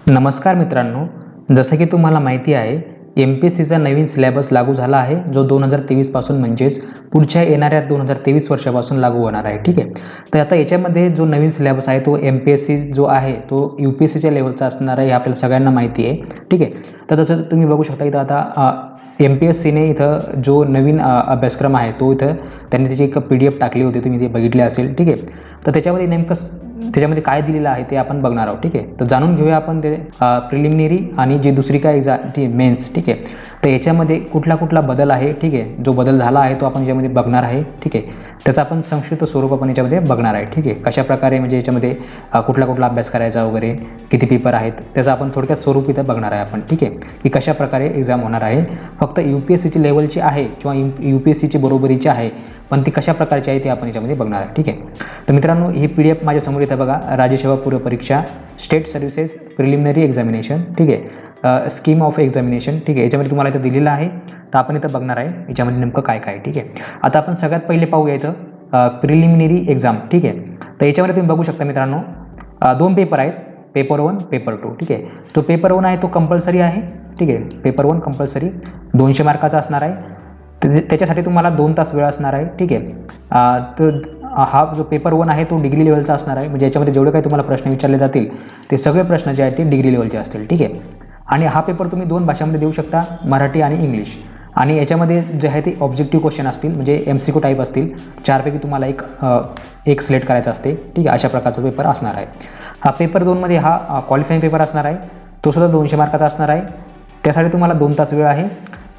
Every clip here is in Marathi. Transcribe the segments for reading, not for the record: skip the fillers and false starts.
नमस्कार मित्रांनो, जसं की तुम्हाला माहिती आहे, एम-पी-एस-सीचा नवीन सिलेबस लागू झाला आहे, जो 2023 पासून म्हणजेच पुढच्या येणाऱ्या 2023 वर्षापासून लागू होणार आहे. ठीक आहे. तर आता याच्यामध्ये जो नवीन सिलेबस आहे, तो एम-पी-एस-सी जो आहे, तो यू-पी-एस-सीच्या लेव्हलचा असणार आहे, हे आपल्याला सगळ्यांना माहिती आहे. ठीक आहे. तर तसं तुम्ही बघू शकता, इथं आता एम-पी-एस-सीने इथं जो नवीन अभ्यासक्रम आहे, तो इथं त्यांनी त्याची एक PDF टाकली होती, तुम्ही ते बघितले असेल. ठीक आहे. तर त्याच्यामध्ये नेमकं त्याच्यामध्ये काय दिलेलं आहे ते आपण बघणार आहोत. ठीक आहे. तर जाणून घेऊया आपण ते प्रिलिमिनरी आणि जी दुसरी काय ती मेन्स. ठीक आहे. तर याच्यामध्ये कुठला बदल आहे. ठीक आहे. जो बदल झाला आहे तो आपण याच्यामध्ये बघणार आहे. ठीक आहे. त्याचा आपण संक्षिप्त स्वरूप आपण याच्यामध्ये बघणार आहे. ठीक आहे. कशाप्रकारे म्हणजे याच्यामध्ये कुठला अभ्यास करायचा वगैरे, किती पेपर आहेत, त्याचं आपण थोडक्यात स्वरूप इथं बघणार आहे आपण. ठीक आहे. की कशाप्रकारे एक्झाम होणार आहे. फक्त UPSCची लेवलची आहे किंवा UPSCची बरोबरीची आहे, पण ती कशा प्रकारची आहे ते आपण याच्यामध्ये बघणार आहे. ठीक आहे. तर मित्रांनो, ही PDF माझ्यासमोर इथं बघा, राज्य सेवा पूर्व परीक्षा स्टेट सर्व्हिसेस प्रिलिमिनरी एक्झामिनेशन. ठीक आहे. Scheme of examination. ठीक आहे. याच्यामध्ये तुम्हाला इथं दिलेलं आहे, तर आपण इथं बघणार आहे याच्यामध्ये नेमकं काय काय. ठीक आहे. आता आपण सगळ्यात पहिले पाहूया इथं प्रिलिमिनरी एक्झाम. ठीक आहे. तर याच्यामध्ये तुम्ही बघू शकता मित्रांनो, 2 पेपर आहेत, पेपर 1, पेपर 2. ठीक आहे. तो पेपर 1 आहे तो कंपल्सरी आहे. ठीक आहे. पेपर 1 कंपल्सरी 200 मार्काचा असणार आहे. त्याच्यासाठी तुम्हाला 2 तास वेळ असणार आहे. ठीक आहे. तर हा जो पेपर 1 आहे तो डिग्री लेवलचा असणार आहे. म्हणजे याच्यामध्ये जेवढे काही तुम्हाला प्रश्न विचारले जातील, ते सगळे प्रश्न जे आहेत ते डिग्री लेवलचे असतील. ठीक आहे. आणि हा पेपर तुम्ही 2 भाषांमध्ये देऊ शकता, मराठी आणि इंग्लिश. आणि याच्यामध्ये जे आहे ते ऑब्जेक्टिव्ह क्वेश्चन असतील, म्हणजे MCQ टाईप असतील. 4 पैकी तुम्हाला एक सिलेक्ट करायचं असते. ठीक आहे. अशा प्रकारचा पेपर असणार आहे. हा पेपर 2मध्ये हा क्वालिफाईंग पेपर असणार आहे. तो सुद्धा 200 मार्काचा असणार आहे. त्यासाठी तुम्हाला 2 तास वेळ आहे.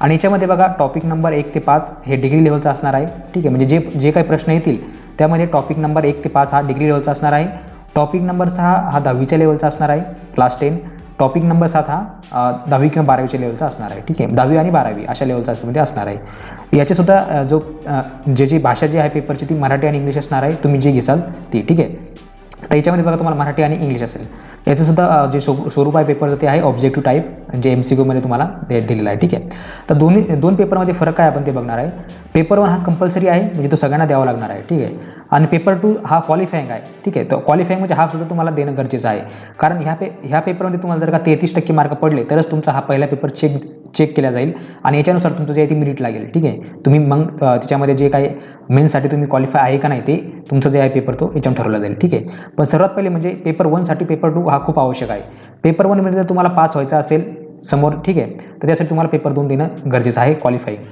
आणि याच्यामध्ये बघा, टॉपिक नंबर 1 ते 5 हे डिग्री लेवलचा असणार आहे. ठीक आहे. म्हणजे जे काही प्रश्न येतील त्यामध्ये टॉपिक नंबर 1 ते 5 हा डिग्री लेवलचा असणार आहे. टॉपिक नंबर 6 हा 10वीच्या लेवलचा असणार आहे, क्लास 10. टॉपिक नंबर 7 हा 10वी किंवा 12वीच्या लेवलचा असणार आहे. ठीक आहे. 10वी आणि 12वी अशा लेवलचा मध्ये असणार आहे. याचेसुद्धा जी भाषा जी आहे पेपरची, ती मराठी आणि इंग्लिश असणार आहे. तुम्ही जी घेसाल ती. ठीक आहे. तर याच्यामध्ये बघा, तुम्हाला मराठी आणि इंग्लिश असेल. याचंसुद्धा जे स्वरूप आहे पेपरचं, ते आहे ऑब्जेक्टिव्ह टाईप, जे MCQमध्ये तुम्हाला दिलेलं आहे. ठीक आहे. तर दोन पेपरमध्ये फरक काय आपण ते बघणार आहे. पेपर 1 हा कंपल्सरी आहे, म्हणजे तो सगळ्यांना द्यावा लागणार आहे. ठीक आहे. आणि पेपर 2 हा क्वालिफाईंग आहे. ठीक आहे. तर क्वालिफाईंग म्हणजे हा सुद्धा तुम्हाला देणं गरजेचं आहे. कारण ह्या पेपरमध्ये तुम्हाला जर का 33% मार्क पडले, तरच तुमचा हा पहिला पेपर चेक केला जाईल आणि याच्यानुसार तुमचं जे आहे ते मेरिट लागेल. ठीक आहे. तुम्ही मग त्याच्यामध्ये जे काही मेन्ससाठी तुम्ही क्वालिफाय आहे का नाही, ते तुमचं जे आहे पेपर तो याच्यावर ठरवला जाईल. ठीक आहे. पण सर्वात पहिले म्हणजे पेपर 1साठी पेपर 2 हा खूप आवश्यक आहे. पेपर 1मध्ये जर तुम्हाला पास व्हायचं असेल समोर, ठीक आहे, तर त्यासाठी तुम्हाला पेपर 2 देणं गरजेचं आहे. क्वालिफाईंग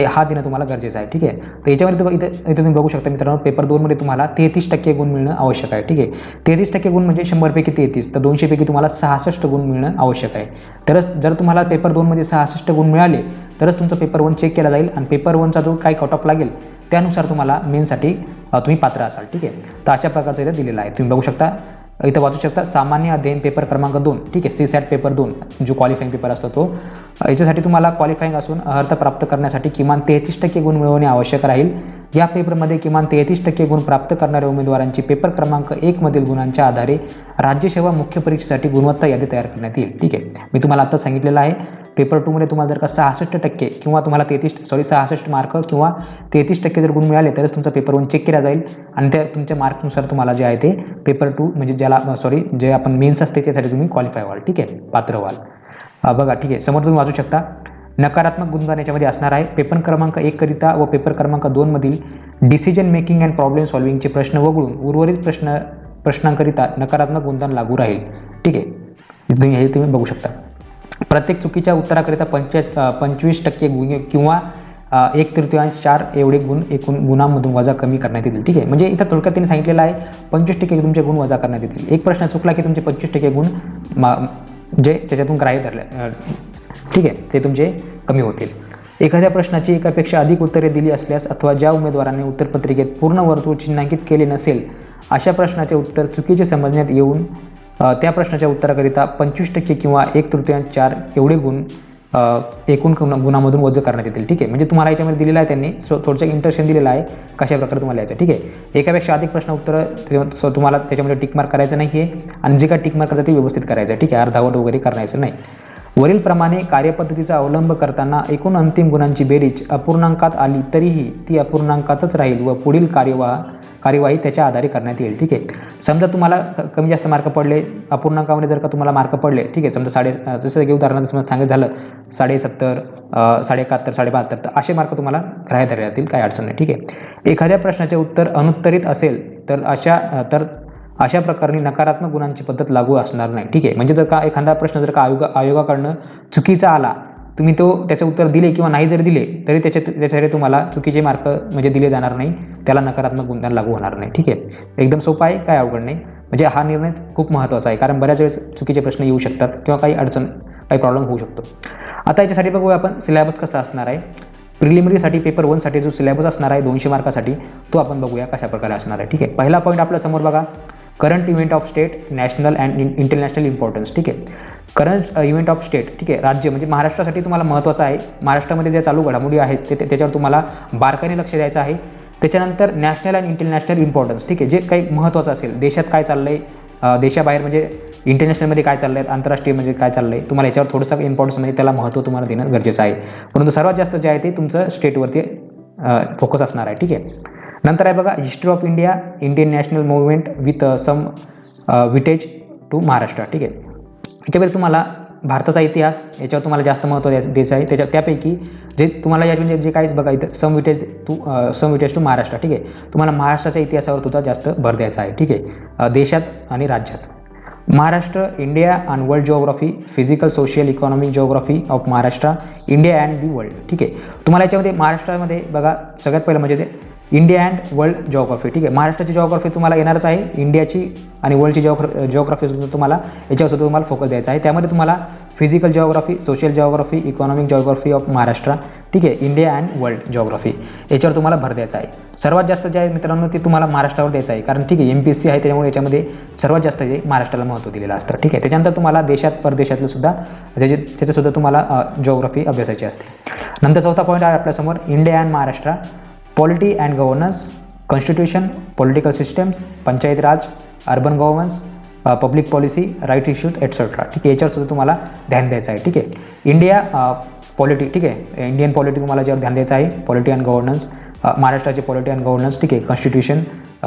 हा देणं तुम्हाला गरजेचं आहे. ठीक आहे. तर याच्यामध्ये इथं तुम्ही बघू शकता मित्रांनो, पेपर 2मध्ये तुम्हाला 33% गुण मिळणं आवश्यक आहे. ठीक आहे. 33% गुण म्हणजे 100 पैकी 33, तर 200 पैकी तुम्हाला 66 गुण मिळणं आवश्यक आहे. तरच जर तुम्हाला पेपर 2मध्ये 66 गुण मिळाले, तरच तुमचा पेपर 1 चेक केला जाईल आणि पेपर 1चा जो काही कट ऑफ लागेल त्यानुसार तुम्हाला मेनसाठी तुम्ही पात्र असाल. ठीक आहे. तर अशा प्रकारचं इथं दिलेलं आहे. तुम्ही बघू शकता, इथं वाचू शकता, सामान्य अध्ययन पेपर क्रमांक 2. ठीक आहे. CSAT पेपर 2 जो क्वालिफाईंग पेपर असतो तो. याच्यासाठी तुम्हाला क्वालिफाईंग असून अर्हता प्राप्त करण्यासाठी किमान 33% गुण मिळवणे आवश्यक राहील. या पेपरमध्ये किमान 33% गुण प्राप्त करणाऱ्या उमेदवारांची पेपर क्रमांक 1 मधील गुणांच्या आधारे राज्यसेवा मुख्य परीक्षेसाठी गुणवत्ता यादी तयार करण्यात येईल. ठीक आहे. मी तुम्हाला आता सांगितलेलं आहे, पेपर 2मध्ये तुम्हाला जर का 66% किंवा तुम्हाला 66 मार्क किंवा 33% जर गुण मिळाले, तरच तुमचा पेपर 1 चेक केला जाईल आणि त्या तुमच्या मार्कनुसार तुम्हाला जे आहे ते पेपर 2 म्हणजे जे आपण मेन्स असते त्यासाठी तुम्ही क्वालिफाय व्हाल. ठीक आहे. पात्र व्हाल. बघा, ठीक आहे. समोर तुम्ही वाचू शकता, नकारात्मक गुणगान याच्यामध्ये असणार आहे. पेपर क्रमांक 1 करिता व पेपर क्रमांक 2 मधील डिसिजन मेकिंग अँड प्रॉब्लेम सॉल्व्हिंगचे प्रश्न वगळून उर्वरित प्रश्नांकरिता नकारात्मक गुणगान लागू राहील. ठीक आहे. हे तुम्ही बघू शकता. प्रत्येक चुकीच्या उत्तराकरिता 25% गुण किंवा 1/3 4 एवढे गुण एकूण गुणांमधून वजा कमी करण्यात येतील. ठीक आहे. म्हणजे इथं थोडक्यात त्यांनी सांगितलेलं आहे, 25% तुमचे गुण वजा करण्यात येतील. एक प्रश्न चुकला की तुमचे 25% गुण जे त्याच्यातून ग्राह्य धरले, ठीक आहे, ते तुमचे कमी होतील. एखाद्या प्रश्नाची एकापेक्षा अधिक उत्तरे दिली असल्यास अथवा ज्या उमेदवारांनी उत्तरपत्रिकेत पूर्ण वर्तुळ चिन्हांकित केले नसेल, अशा प्रश्नाचे उत्तर चुकीचे समजण्यात येऊन त्या प्रश्नाच्या उत्तराकरिता 25% किंवा 1/3 4 एवढे गुण एकूण गुणांमधून वजा करण्यात येतील. ठीक आहे. म्हणजे तुम्हाला याच्यामध्ये दिलेलं आहे, त्यांनी थोडंसं इंटरेशन दिलेलं आहे कशा प्रकारे तुम्हाला यायचं. ठीक आहे. एकापेक्षा अधिक प्रश्न उत्तर तुम्हाला त्याच्यामध्ये टिक मार्क करायचं नाही आहे आणि जे काय टिक मार्क करतात ते व्यवस्थित करायचं. ठीक आहे. अर्धावट वगैरे करायचं नाही. वरील प्रमाणे कार्यपद्धतीचा अवलंब करताना एकूण अंतिम गुणांची बेरीज अपूर्णांकात आली तरीही ती अपूर्णांकातच राहील व पुढील कार्यवाह कार्यवाही त्याच्या आधारे करण्यात येईल. ठीक आहे. समजा तुम्हाला कमी जास्त मार्क पडले, अपूर्णांकामध्ये जर का तुम्हाला मार्क पडले, ठीक आहे, समजा जसं की उदाहरणार्थ सांगायचं झालं 70.5, 71, 72, तर असे मार्क तुम्हाला ग्राह्य धरले जातील, काही अडचण नाही. ठीक आहे. एखाद्या प्रश्नाचे उत्तर अनुत्तरित असेल तर अशा प्रकारे नकारात्मक गुणांची पद्धत लागू असणार नाही. ठीक आहे. म्हणजे जर का एखादा प्रश्न जर का आयोगाकडनं चुकीचा आला, तुम्ही त्याचे उत्तर दिले किंवा नाही जरी दिले तरी त्याच्यासाठी तुम्हाला चुकीचे मार्क म्हणजे दिले जाणार नाही, त्याला नकारात्मक गुण लागू होणार नाही. ठीक आहे. एकदम सोपा आहे, काय अवघड नाही. म्हणजे हा निर्णय खूप महत्त्वाचा आहे, कारण बऱ्याच वेळेस चुकीचे प्रश्न येऊ शकतात किंवा काही प्रॉब्लेम होऊ शकतो. आता याच्यासाठी बघूया आपण सिलेबस कसा असणार आहे. प्रिलिमिनरीसाठी पेपर 1साठी जो सिलेबस असणार आहे 200 मार्कासाठी, तो आपण बघूया कशा प्रकारे असणार आहे. ठीक आहे. पहिला पॉईंट आपल्या समोर बघा, current event of state, national and international importance. ठीक आहे. करंट इव्हेंट ऑफ स्टेट, ठीक आहे, राज्य म्हणजे महाराष्ट्रासाठी तुम्हाला महत्त्वाचं आहे. महाराष्ट्रामध्ये ज्या चालू घडामोडी आहेत त्याच्यावर तुम्हाला बारकाईने लक्ष द्यायचं आहे. त्याच्यानंतर नॅशनल अँड इंटरनॅशनल इम्पॉर्टन्स, ठीक आहे, जे काही महत्त्वाचं असेल, देशात काय चाललं आहे, देशाबाहेर म्हणजे इंटरनॅशनलमध्ये काय चाललं आहे, आंतरराष्ट्रीय म्हणजे काय चाललं आहे, तुम्हाला याच्यावर थोडंसं इम्पॉर्टन्स म्हणजे त्याला महत्त्व तुम्हाला देणं गरजेचं आहे. परंतु सर्वात जास्त जे आहे ते तुमचं स्टेटवरती फोकस असणार आहे. ठीक आहे. नंतर आहे बघा, history of India, Indian national movement with some vintage to Maharashtra. ठीक आहे. याच्यामध्ये तुम्हाला भारताचा इतिहास याच्यावर तुम्हाला जास्त महत्त्व द्यायचं आहे. त्यापैकी जे तुम्हाला याच्यामध्ये जे काहीच बघा इथं सम विटेज टू महाराष्ट्र. ठीक आहे. तुम्हाला महाराष्ट्राच्या इतिहासावर सुद्धा जास्त भर द्यायचा आहे. ठीक आहे. देशात आणि राज्यात Maharashtra, India and world geography, physical social economic geography of Maharashtra, India and the world. ठीक आहे. तुम्हाला याच्यामध्ये महाराष्ट्रामध्ये बघा सगळ्यात पहिलं म्हणजे ते इंडिया अँड वर्ल्ड जिओग्राफी. ठीक आहे. महाराष्ट्राची जिओग्राफी तुम्हाला येणारच आहे, इंडियाची आणि वर्ल्डची जिओग्राफी तुम्हाला याच्यावर सुद्धा तुम्हाला फोकस द्यायचा आहे. त्यामध्ये तुम्हाला physical geography, social geography, economic geography of Maharashtra, ठीक आहे, इंडिया अँड वर्ल्ड जिओग्राफी याच्यावर तुम्हाला भर द्यायचा आहे. सर्वात जास्त जे आहे मित्रांनो ते तुम्हाला महाराष्ट्रावर द्यायचं आहे, कारण ठीक आहे MPSC आहे त्यामुळे याच्यामध्ये सर्वात जास्त जे महाराष्ट्राला महत्त्व दिलेलं असतं. ठीक आहे. त्याच्यानंतर तुम्हाला देशात परदेशातलं सुद्धा त्याच्यासुद्धा तुम्हाला जिओग्राफी अभ्यासायची असते. नंतर चौथा पॉईंट आहे आपल्यासमोर, India and Maharashtra, polity and governance, constitution, political systems, panchayat raj, urban governance, public policy, right issues etcetera. ठीक आहे. याच्यावर सुद्धा तुम्हाला ध्यान द्यायचं आहे. ठीक आहे. इंडिया पॉलिटी, ठीक आहे, इंडियन पॉलिटी तुम्हाला याच्यावर ध्यान द्यायचं आहे, पॉलिटी अँड गव्हर्नन्स, महाराष्ट्राचे पॉलिटी अँड गव्हर्नन्स, ठीक आहे, कॉन्स्टिट्यूशन,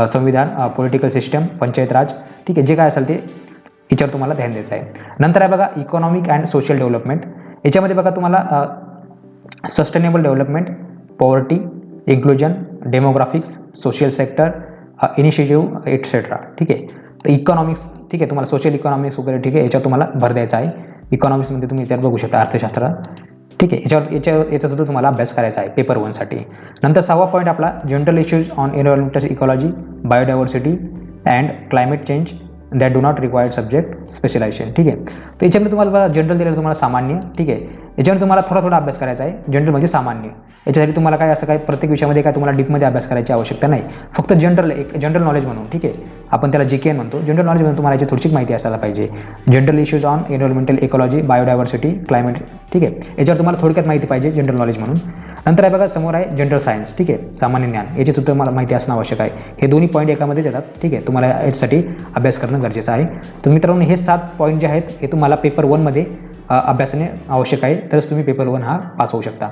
संविधान, पॉलिटिकल सिस्टम, पंचायत राज, ठीक आहे, जे काय असेल ते याच्यावर तुम्हाला ध्यान द्यायचं आहे. नंतर आहे बघा इकॉनॉमिक अँड सोशल डेव्हलपमेंट. याच्यामध्ये बघा तुम्हाला sustainable development, poverty, inclusion, demographics, social sector, initiative etcetera. ठीक आहे. तर इकॉनॉमिक्स, ठीक आहे, तुम्हाला सोशल इकॉनॉमिक्स वगैरे, ठीक आहे, याच्यावर तुम्हाला भर द्यायचा आहे. इकॉनॉमिक्समध्ये तुम्ही याच्यावर बघू शकता अर्थशास्त्र. ठीक आहे. याचासुद्धा तुम्हाला अभ्यास करायचा आहे पेपर 1साठी. नंतर 6वा पॉईंट आपला, general issues on environmental ecology, biodiversity and climate change that do not required subject specialization. ठीक आहे. तर याच्यामध्ये तुम्हाला जनरल दिलेलं तुम्हाला सामान्य. ठीक आहे. याच्यावर तुम्हाला थोडा अभ्यास करायचा आहे. जनरल म्हणजे सामान्य. याच्यासाठी तुम्हाला काय असं काय प्रत्येक विषयामध्ये काय तुम्हाला डीपमध्ये अभ्यास करायची आवश्यकता नाही, फक्त जनरल नॉलेज म्हणून. ठीक आहे. आपण त्याला GKN म्हणतो. जनरल नॉलेज म्हणून तुम्हाला याची थोडीशी माहिती असायला पाहिजे. General issues on environmental ecology, biodiversity, climate. ठीक आहे. याच्यावर तुम्हाला थोडक्यात माहिती पाहिजे जनरल नॉलेज म्हणून. नंतर आहे बघा समोर आहे जनरल सायन्स. ठीक आहे. सामान्य ज्ञान, याची सुद्धा तुम्हाला माहिती असणं आवश्यक आहे. हे दोन्ही पॉईंट एकामध्ये येतात. ठीक आहे. तुम्हाला याच्यासाठी अभ्यास करणं गरजेचं आहे. तर मित्रांनो हे 7 पॉईंट जे आहेत हे तुम्हाला पेपर 1मध्ये अभ्यासने आवश्यक आहे, तरच तुम्ही पेपर 1 हा पास होऊ शकता.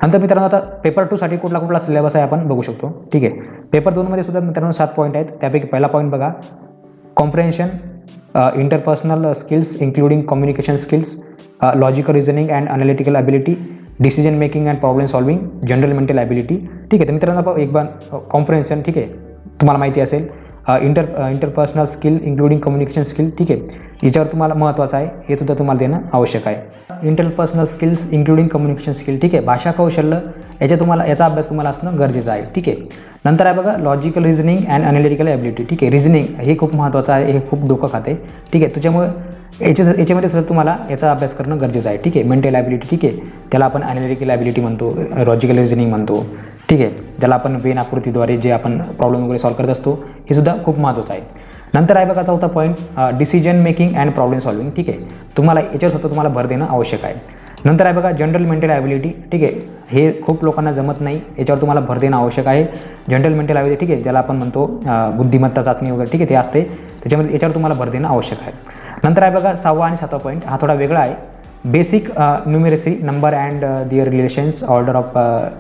नंतर मित्रांनो आता पेपर 2साठी कुठला सिलेबस आहे आपण बघू शकतो. ठीक आहे. पेपर 2मध्ये सुद्धा मित्रांनो 7 पॉईंट आहेत. त्यापैकी पहिला पॉईंट बघा, comprehension, interpersonal skills including communication skills, logical reasoning and analytical ability, decision making and problem solving, general mental ability. ठीक आहे. तर मित्रांनो एक कॉम्प्रेन्शन, ठीक आहे, तुम्हाला माहिती असेल, interpersonal skill including communication skill. ठीक आहे. याच्यावर तुम्हाला महत्त्वाचं आहे, हे सुद्धा तुम्हाला देणं आवश्यक आहे. Interpersonal skills including communication skill, ठीक आहे, भाषा कौशल्य, याचा अभ्यास तुम्हाला असणं गरजेचं आहे. ठीक आहे. नंतर आहे बघा logical reasoning and analytical ability. ठीक आहे. रिझनिंग हे खूप महत्त्वाचं आहे, हे खूप डोकं खाते. ठीक आहे. त्याच्यामुळे याच्यामध्ये सुद्धा तुम्हाला याचा अभ्यास करणं गरजेचं आहे. ठीक आहे. मेंटल ॲबिलिटी, ठीक आहे, त्याला आपण अनालिटिकल ॲबिलिटी म्हणतो, लॉजिकल रिझनिंग म्हणतो. ठीक आहे. त्याला आपण वेन आकृतीद्वारे जे आपण प्रॉब्लेम वगैरे सॉल्व्ह करत असतो, हे सुद्धा खूप महत्त्वाचं आहे. नंतर आहे बघा चौथा point, decision making and problem solving. ठीक आहे. तुम्हाला याच्यावर सुद्धा तुम्हाला भर देणं आवश्यक आहे. नंतर आहे बघा जनरल मेंटल ॲबिलिटी. ठीक आहे. हे खूप लोकांना जमत नाही, याच्यावर तुम्हाला भर देणं आवश्यक आहे. जनरल मेंटल ॲबिलिटी, ठीक आहे, ज्याला आपण म्हणतो बुद्धिमत्ता चाचणी वगैरे, ठीक आहे, ते असते. याच्यावर तुम्हाला भर देणं आवश्यक आहे. नंतर आहे बघा 6वा आणि 7वा पॉईंट, हा थोडा वेगळा आहे. Basic numeracy number and their relations order of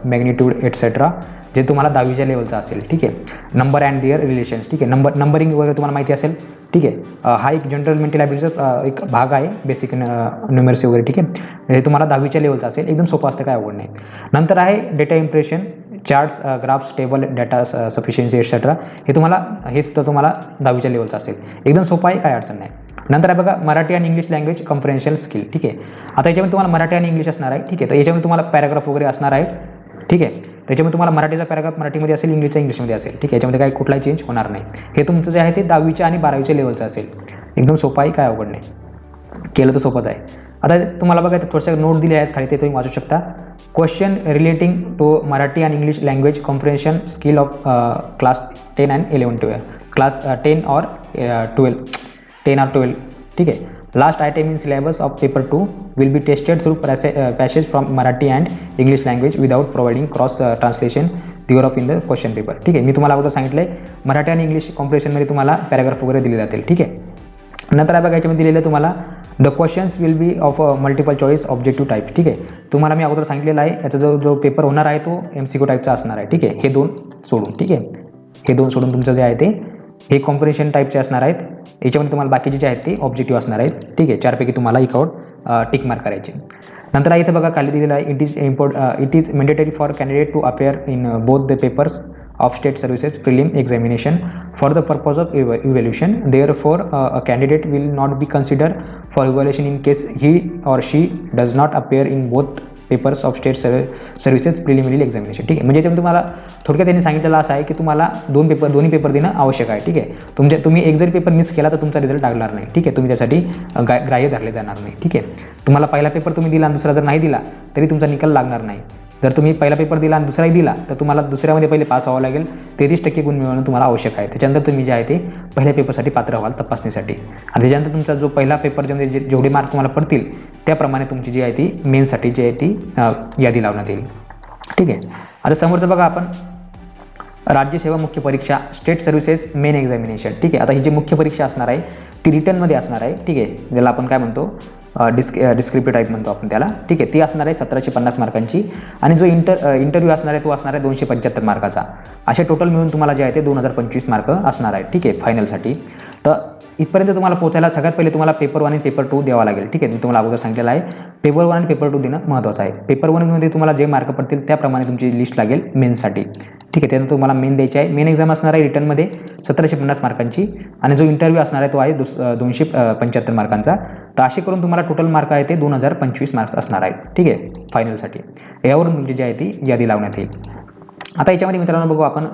magnitude etcetera, जे तुम्हाला 10वीच्या लेवलचं असेल. ठीक आहे. Number and their relations. ठीक आहे. नंबरिंग वगैरे तुम्हाला माहिती असेल. ठीक आहे. हा एक जनरल मेंटल ॲबिलिटीचा एक भाग आहे, बेसिक न्यूमेरसी वगैरे. ठीक आहे. हे तुम्हाला 10वीच्या लेवलचं असेल. एकदम सोपं असतं, काय अवघड नाही. नंतर आहे data impression, charts, graphs, table, data sufficiency etcetera. हे सुद्धा तुम्हाला 10वीच्या लेवलचं असेल. एकदम सोपं आहे, काय अडचण नाही. नंतर आहे बघा मराठी आणि इंग्लिश लँग्वेज कम्प्रेन्शन स्किल. ठीक आहे. आता याच्यामध्ये तुम्हाला मराठी आणि इंग्लिश असणार आहे. ठीक आहे. तर याच्यामध्ये तुम्हाला पॅराग्राफ वगैरे असणार आहे. ठीक आहे. त्याच्यामध्ये तुम्हाला मराठीचा पॅराग्राफ मराठीमध्ये असेल, इंग्लिशचा इंग्लिशमध्ये असेल. ठीक आहे. याच्यामध्ये काही कुठलाही चेंज होणार नाही. हे तुमचं जे आहे ते 10वीच्या आणि 12वीच्या लेवलचं असेल. एकदम सोपं आहे, काय अवघड नाही. केलं तर सोपंच आहे. आता तुम्हाला बघा थोडंसं नोट दिले आहेत खाली, ते तुम्ही वाचू शकता. Question relating to Marathi and English language comprehension skill of class 10 and 11-12, class 10 or 12. ठीक आहे. Last item in syllabus of paper 2 will be tested through passage from Marathi and English language without providing cross translation there in the question paper. ठीक आहे. मी तुम्हाला अगोदर सांगितलं आहे मराठी आणि इंग्लिश कॉम्प्रेशनमध्ये तुम्हाला पॅराग्राफ वगैरे दिले जातील. ठीक आहे. नंतर बघा याच्यामध्ये दिलेलं तुम्हाला the questions will be of multiple choice objective type. ठीक आहे. तुम्हाला मी अगोदर सांगितलेलं आहे याचा जो पेपर होणार आहे तो MCQ टाईपचा असणार आहे. ठीक आहे. हे दोन सोडून. ठीक आहे. हे दोन सोडून तुमचं जे आहे ते हे कॉम्प्रेशन टाईपचे असणार आहेत. याच्यामध्ये तुम्हाला बाकीचे जे आहेत ते ऑब्जेक्टिव्ह असणार आहेत. ठीक आहे. 4पैकी तुम्हाला एकावर टिक मार्क करायचे. नंतर इथं बघा खाली दिलेलं आहे it is mandatory for candidate to appear in both the papers of state services prelim examination for the purpose of evaluation. Therefore a candidate will not be considered for evaluation in case he or she does not appear in both papers of state services preliminary examination. ठीक आहे. म्हणजे तुम्हाला थोडक्यात त्यांनी सांगितलेलं असं आहे की तुम्हाला दोन्ही पेपर देणं आवश्यक आहे. ठीक आहे. तुम्ही एक जरी पेपर मिस केला तर तुमचा रिझल्ट लागणार नाही. ठीक आहे. तुम्ही त्यासाठी ग्राह्य धरले जाणार नाही. ठीक आहे. तुम्हाला पहिला पेपर तुम्ही दिला आणि दुसरा जर नाही दिला तरी तुमचा निकाल लागणार नाही. जर तुम्ही पहिला पेपर दिला आणि दुसराही दिला तर तुम्हाला दुसऱ्यामध्ये पहिले पास व्हावं लागेल. 33% गुण मिळवणं तुम्हाला आवश्यक आहे. त्याच्यानंतर तुम्ही जे आहे ते पहिल्या पेपरसाठी पात्र व्हाल तपासणीसाठी. आणि त्याच्यानंतर तुमचा जो पहिला पेपर ज्यामध्ये जेवढे मार्क तुम्हाला पडतील त्याप्रमाणे तुमची जी आहे ती मेन्ससाठी जी आहे ती यादी लावण्यात येईल. ठीक आहे. आता समोरचं बघा आपण राज्यसेवा मुख्य परीक्षा स्टेट सर्व्हिसेस मेन एक्झामिनेशन. ठीक आहे. आता ही जी मुख्य परीक्षा असणार आहे ती रिटर्नमध्ये असणार आहे. ठीक आहे. ज्याला आपण काय म्हणतो डिस्क्रिप्टिव्ह टाईप म्हणतो आपण त्याला. ठीक आहे. ती असणार आहे 1750 मार्कांची आणि जो इंटरव्ह्यू असणार आहे तो असणार आहे 275 मार्काचा. असे टोटल मिळून तुम्हाला जे आहे ते 2025 मार्क असणार आहे. ठीक आहे. फायनलसाठी. तर इथपर्यंत तुम्हाला पोहोचायला सगळ्यात पहिले तुम्हाला पेपर 1 आणि पेपर 2 द्यावा लागेल. ठीक आहे. मी तुम्हाला अगोदर सांगितलेलं आहे पेपर 1 आणि पेपर 2 देणं महत्त्वाचं आहे. पेपर 1मध्ये तुम्हाला जे मार्क पडतील त्याप्रमाणे तुमची लिस्ट लागेल मेन्ससाठी. ठीक आहे. त्यानंतर तुम्हाला मेन द्यायची आहे. मेन एक्झाम असणार आहे रिटर्नमध्ये 1750 मार्कांची आणि जो इंटरव्ह्यू असणार आहे तो आहे 275 मार्कांचा. तर असे करून तुम्हाला टोटल मार्क आहे ते 2025 मार्क्स असणार आहेत. ठीक आहे. फायनलसाठी यावरून तुमची जी आहे ती यादी लावण्यात येईल. आता याच्यामध्ये मित्रांनो बघू आपण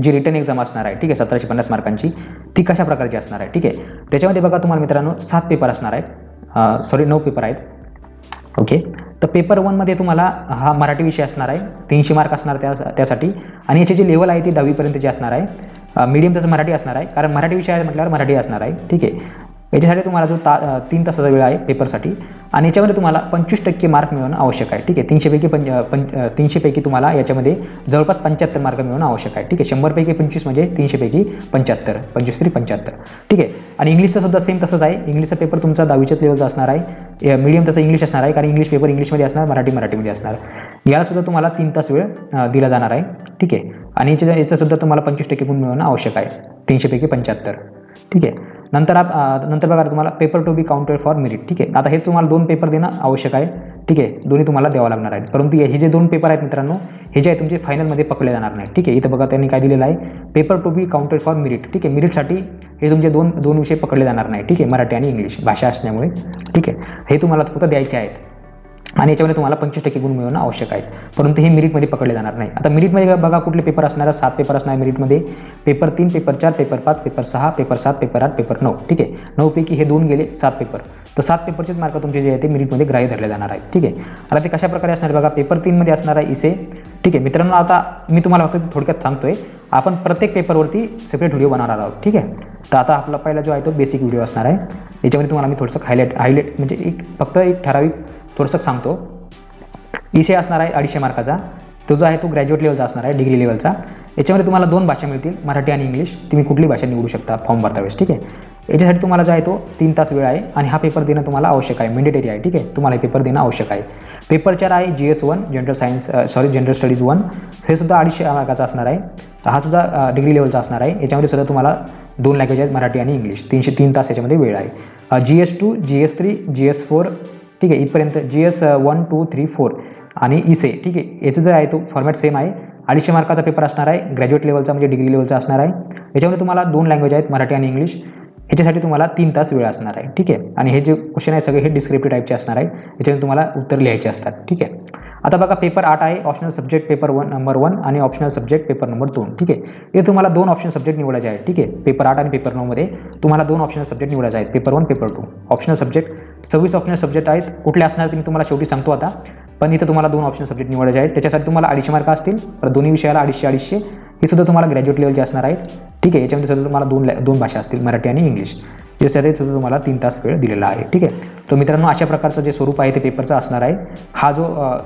जी रिटर्न एक्झाम असणार आहे. ठीक आहे. 1750 मार्कांची ती कशा प्रकारची असणार आहे. ठीक आहे. त्याच्यामध्ये बघा तुम्हाला मित्रांनो 7 पेपर असणार आहेत. 9 पेपर आहेत. ओके. तर पेपर 1मध्ये तुम्हाला हा मराठी विषय असणार आहे. 300 मार्क असणार त्यासाठी आणि याची जी लेवल आहे ती 10वीपर्यंतची असणार आहे. मीडियम त्याचं मराठी असणार आहे कारण मराठी विषय आहे म्हटल्यावर मराठी असणार आहे. ठीक आहे. याच्यासाठी तुम्हाला जो 3 तासाचा वेळ आहे पेपरसाठी आणि याच्यामध्ये तुम्हाला 25% मार्क मिळवणं आवश्यक आहे. ठीक आहे. 300पैकी तुम्हाला याच्यामध्ये जवळपास 75 मार्क मिळवणं आवश्यक आहे. ठीक आहे. 100पैकी 25 म्हणजे 300पैकी 75, 25-75. ठीक आहे. आणि इंग्लिशचं सुद्धा सेम तसंच आहे. इंग्लिशचा पेपर तुमचा 10वीच्याच लेवलचा असणार आहे. मीडियम तसं इंग्लिश असणार आहे कारण इंग्लिश पेपर इंग्लिशमध्ये असणार, मराठीमध्ये असणार. याला सुद्धा तुम्हाला 3 तास वेळ दिला जाणार आहे. ठीक आहे. आणि याचा सुद्धा तुम्हाला 25% गुण मिळवणं आवश्यक आहे. 300पैकी 75. ठीक आहे. नंतर बघा तुम्हाला paper to be counted for merit. ठीक आहे. आता हे तुम्हाला 2 पेपर देणं आवश्यक आहे. ठीक आहे. दोन्ही तुम्हाला द्यावं लागणार आहे. परंतु हे जे 2 पेपर आहेत मित्रांनो हे जे आहे तुमचे फायनलमध्ये पकडले जाणार नाही. ठीक आहे. इथं बघा त्यांनी काय दिलेलं आहे paper to be counted for merit. ठीक आहे. मेरिटसाठी हे तुमचे दोन विषय पकडले जाणार नाही. ठीक आहे. मराठी आणि इंग्लिश भाषा असल्यामुळे. ठीक आहे. हे तुम्हाला फक्त द्यायचे आहेत आणि याच्यामध्ये तुम्हाला 25% गुण मिळवणं आवश्यक आहेत. परंतु हे मेरिटमध्ये पकडले जाणार नाही. आता मेरिटमध्ये बघा कुठले पेपर असणार 7 पेपर असणार मेरिटमध्ये. Paper 3, paper 4, paper 5, paper 6, paper 7, paper 8, paper 9. ठीक आहे. 9पैकी हे 2 गेले 7 पेपर. तर 7 पेपरचेच मार्क तुमचे जे आहे ते मेरिटमध्ये ग्राह्य धरले जाणार आहे. ठीक आहे. आता ते कशा प्रकारे असणार बघा. पेपर 3मध्ये असणार आहे इसे. ठीक आहे. मित्रांनो आता मी तुम्हाला फक्त थोडक्यात सांगतोय. आपण प्रत्येक पेपरवरती सेपरेट व्हिडिओ बनवणार आहोत. ठीक आहे. तर आता आपला पहिला जो आहे तो बेसिक व्हिडिओ असणार आहे. याच्यामध्ये तुम्हाला मी थोडंसं हायलाईट म्हणजे फक्त एक ठराविक थोडंसं सांगतो. इसे असणार आहे 250 मार्काचा. तो जो आहे तो ग्रॅज्युएट लेवलचा असणार आहे, डिग्री लेवलचा. याच्यामध्ये तुम्हाला 2 भाषा मिळतील, मराठी आणि इंग्लिश. तुम्ही कुठली भाषा निवडू शकता फॉर्म भरता वेळेस. ठीक आहे. याच्यासाठी तुम्हाला जो आहे तो 3 तास वेळ आहे आणि हा पेपर देणं तुम्हाला आवश्यक आहे, मॅन्डेटरी आहे. ठीक आहे, तुम्हाला हे पेपर देणं आवश्यक आहे. पेपर 4 आहे GS1 जनरल स्टडीज 1. हे सुद्धा 250 मार्काचा असणार आहे. हा सुद्धा डिग्री लेवलचा असणार आहे. याच्यामध्ये सुद्धा तुम्हाला 2 लँग्वेज आहेत, मराठी आणि इंग्लिश. 303 तास याच्यामध्ये वेळ आहे. GS2, GS3, GS4, ठीक आहे, इथपर्यंत GS1, 2, 3, 4 आणि इसे. ठीक आहे, याचं जो आहे तो फॉर्मॅट सेम आहे. 250 मार्काचा पेपर असणार आहे, ग्रॅज्युएट लेवलचा म्हणजे डिग्री लेवलचा असणार आहे. याच्यामध्ये तुम्हाला 2 लँग्वेज आहेत, मराठी आणि इंग्लिश. ह्याच्यासाठी तुम्हाला 3 तास वेळ असणार आहे. ठीक आहे, आणि हे जे क्वेश्चन आहे सगळे हे डिस्क्रिप्टिव्ह टाईपचे असणार आहे. याच्यामध्ये तुम्हाला उत्तर लिहायचे असतात. ठीक आहे, आता बघा पेपर 8 आहे, ऑप्शनल सब्जेक्ट पेपर नंबर 1 आणि ऑप्शनल सब्जेक्ट पेपर नंबर 2. ठीक आहे, हे तुम्हाला 2 ऑप्शनल सब्जेक्ट निवडायचे आहेत. ठीक आहे, पेपर 8 आणि पेपर 9 मध्ये तुम्हाला 2 ऑप्शनल सब्जेक्ट निवडायचे आहेत, paper 1 paper 2. Optional subject 26 optional subject आहेत. कुठले असणार ते मी तुम्हाला शेवटी सांगतो आता, पण इथं तुम्हाला 2 ऑप्शनल सब्जेक्ट निवडायचे आहेत. त्याच्यासाठी तुम्हाला 250 मार्क असतील, तर दोन्ही विषयाला 250 हे सुद्धा तुम्हाला ग्रॅज्युएट लेवलचे असणार आहेत. ठीक आहे, याच्यामध्ये सुद्धा तुम्हाला 2 भाषा असतील, मराठी आणि इंग्लिश. यासाठी सुद्धा तुम्हाला 3 तास वेळ दिलेला आहे. ठीक आहे, तर मित्रांनो अशा प्रकारचं जे स्वरूप आहे ते पेपरचं असणार आहे. हा जो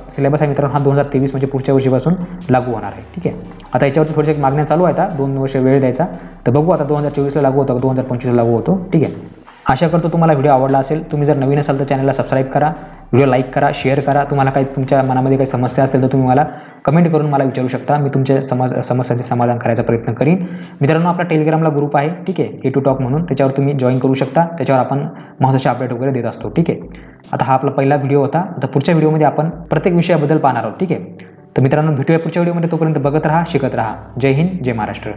सिलेबस आहे मित्रांनो, हा 2023 म्हणजे पुढच्या वर्षीपासून लागू होणार आहे. ठीक आहे, आता याच्यावरती थोडेसे मागण्या चालू आहेत, 2 वर्ष वेळ द्यायचा. तर बघू आता 2024ला लागू होतं, 2025ला लागू होतो. ठीक आहे, आशा करतो तुम्हाला व्हिडिओ आवडला असेल. तुम्ही जर नवीन असाल तर चॅनलला सबस्क्राईब करा, व्हिडिओ लाईक करा, शेअर करा. तुम्हाला काही तुमच्या मनामध्ये काही समस्या असतील तर तुम्ही मला कमेंट करून मला विचारू शकता. मी तुमच्या समस्यांचे समाधान करायचा प्रयत्न करीन. मित्रांनो आपला टेलिग्रामला ग्रुप आहे, ठीक आहे, A2 टॉक म्हणून, त्याच्यावर तुम्ही जॉईन करू शकता. त्याच्यावर आपण महत्त्वाचे अपडेट वगैरे देत असतो. ठीक आहे, आता हा आपला पहिला व्हिडिओ होता. आता पुढच्या व्हिडिओमध्ये आपण प्रत्येक विषयाबद्दल पाहणार आहोत. ठीक आहे, तर मित्रांनो भेटूया पुढच्या व्हिडिओमध्ये. तोपर्यंत बघत राहा, शिकत राहा. जय हिंद, जय महाराष्ट्र.